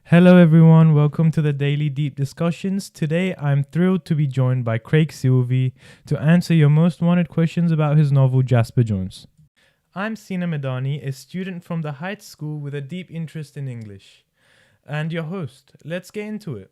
Hello, everyone. Welcome to the Daily Deep Discussions. Today, I'm thrilled to be joined by Craig Silvey to answer your most wanted questions about his novel Jasper Jones. I'm Sina Medani, a student from the Heights School with a deep interest in English, and your host. Let's get into it.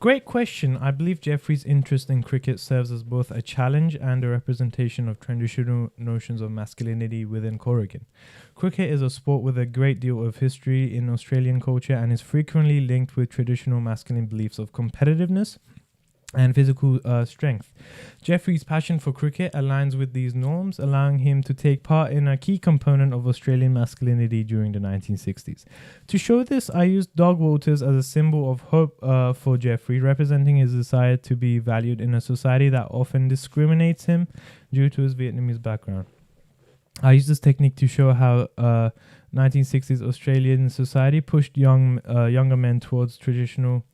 Great question. I believe Jeffrey's interest in cricket serves as both a challenge and a representation of traditional notions of masculinity within Corrigan. Cricket is a sport with a great deal of history in Australian culture and is frequently linked with traditional masculine beliefs of competitiveness and physical strength. Jeffrey's passion for cricket aligns with these norms, allowing him to take part in a key component of Australian masculinity during the 1960s. To show this, I used dog waters as a symbol of hope for Jeffrey, representing his desire to be valued in a society that often discriminates him due to his Vietnamese background. I used this technique to show how 1960s Australian society pushed younger men towards traditional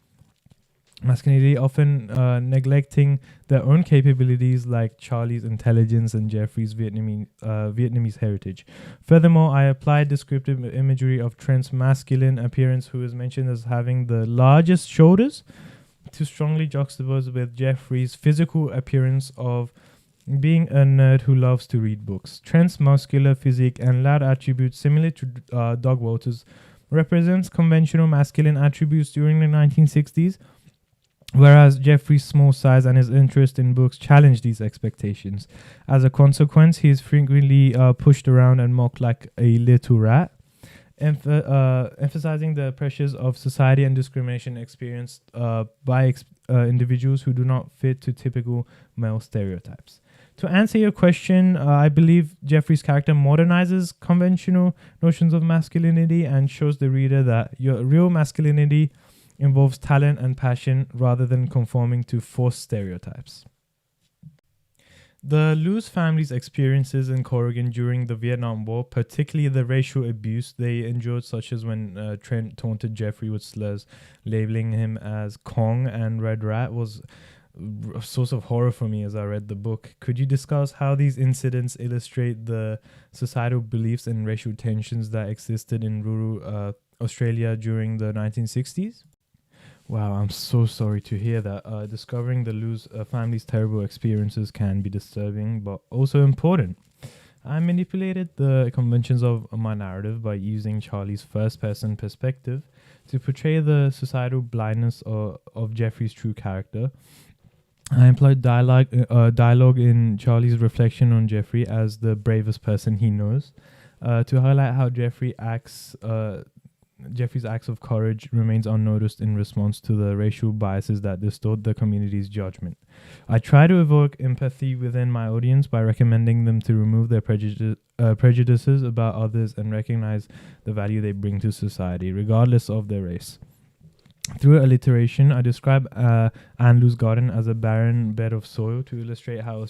masculinity, often neglecting their own capabilities like Charlie's intelligence and Jeffrey's Vietnamese heritage. Furthermore, I applied descriptive imagery of Trent's masculine appearance, who is mentioned as having the largest shoulders, to strongly juxtapose with Jeffrey's physical appearance of being a nerd who loves to read books. Trent's muscular physique and loud attributes similar to Dog Walters represents conventional masculine attributes during the 1960s, whereas Jeffrey's small size and his interest in books challenged these expectations. As a consequence, he is frequently pushed around and mocked like a little rat, emphasizing the pressures of society and discrimination experienced by individuals who do not fit to typical male stereotypes. To answer your question, I believe Jeffrey's character modernizes conventional notions of masculinity and shows the reader that your real masculinity involves talent and passion rather than conforming to forced stereotypes. The Lu's family's experiences in Corrigan during the Vietnam War, particularly the racial abuse they endured, such as when Trent taunted Jeffrey with slurs, labeling him as Kong and Red Rat, was a source of horror for me as I read the book. Could you discuss how these incidents illustrate the societal beliefs and racial tensions that existed in rural Australia during the 1960s? Wow, I'm so sorry to hear that. Discovering the Lu's family's terrible experiences can be disturbing, but also important. I manipulated the conventions of my narrative by using Charlie's first-person perspective to portray the societal blindness of Jeffrey's true character. I employed dialogue in Charlie's reflection on Jeffrey as the bravest person he knows, to highlight how Jeffrey's acts of courage remains unnoticed in response to the racial biases that distort the community's judgment. I try to evoke empathy within my audience by recommending them to remove their prejudices about others and recognize the value they bring to society, regardless of their race. Through alliteration, I describe Anne Lu's garden as a barren bed of soil to illustrate how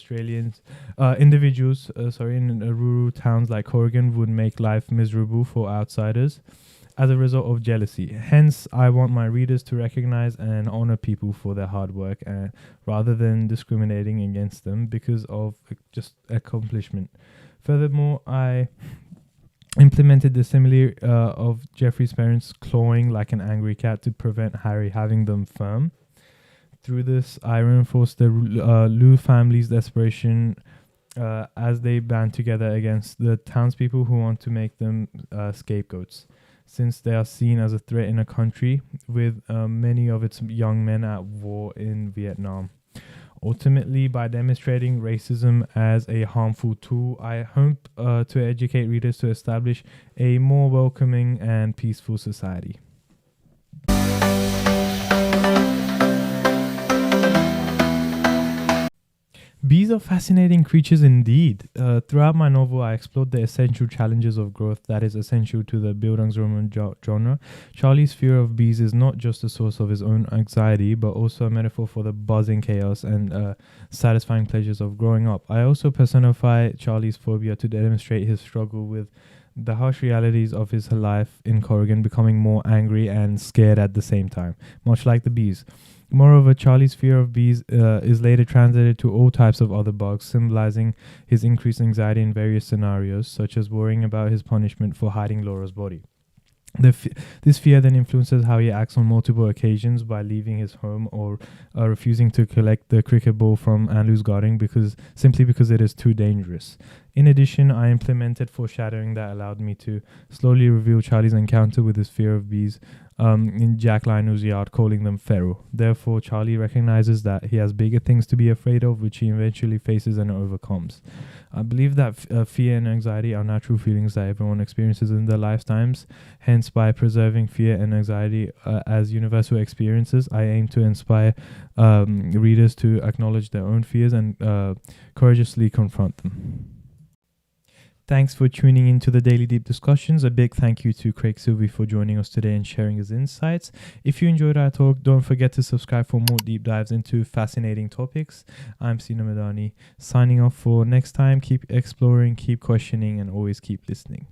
individuals in rural towns like Corrigan would make life miserable for outsiders as a result of jealousy. Hence, I want my readers to recognize and honor people for their hard work, rather than discriminating against them because of just accomplishment. Furthermore, I implemented the simile of Jeffrey's parents clawing like an angry cat to prevent Harry having them firm. Through this, I reinforced the Lu family's desperation as they band together against the townspeople who want to make them scapegoats, since they are seen as a threat in a country with many of its young men at war in Vietnam. Ultimately, by demonstrating racism as a harmful tool, I hope to educate readers to establish a more welcoming and peaceful society. Bees are fascinating creatures indeed. Throughout my novel, I explored the essential challenges of growth that is essential to the Bildungsroman genre. Charlie's fear of bees is not just a source of his own anxiety, but also a metaphor for the buzzing chaos and satisfying pleasures of growing up. I also personify Charlie's phobia to demonstrate his struggle with the harsh realities of his life in Corrigan, becoming more angry and scared at the same time, much like the bees. Moreover, Charlie's fear of bees is later translated to all types of other bugs, symbolizing his increased anxiety in various scenarios, such as worrying about his punishment for hiding Laura's body. This fear then influences how he acts on multiple occasions by leaving his home or refusing to collect the cricket ball from Anlu's garden simply because it is too dangerous. In addition, I implemented foreshadowing that allowed me to slowly reveal Charlie's encounter with his fear of bees in Jack Lionel's yard, calling them feral. Therefore, Charlie recognizes that he has bigger things to be afraid of, which he eventually faces and overcomes. I believe that fear and anxiety are natural feelings that everyone experiences in their lifetimes. Hence, by preserving fear and anxiety as universal experiences, I aim to inspire readers to acknowledge their own fears and courageously confront them. Thanks for tuning into the Daily Deep Discussions. A big thank you to Craig Silvey for joining us today and sharing his insights. If you enjoyed our talk, don't forget to subscribe for more deep dives into fascinating topics. I'm Sina Madani, signing off for next time. Keep exploring, keep questioning, and always keep listening.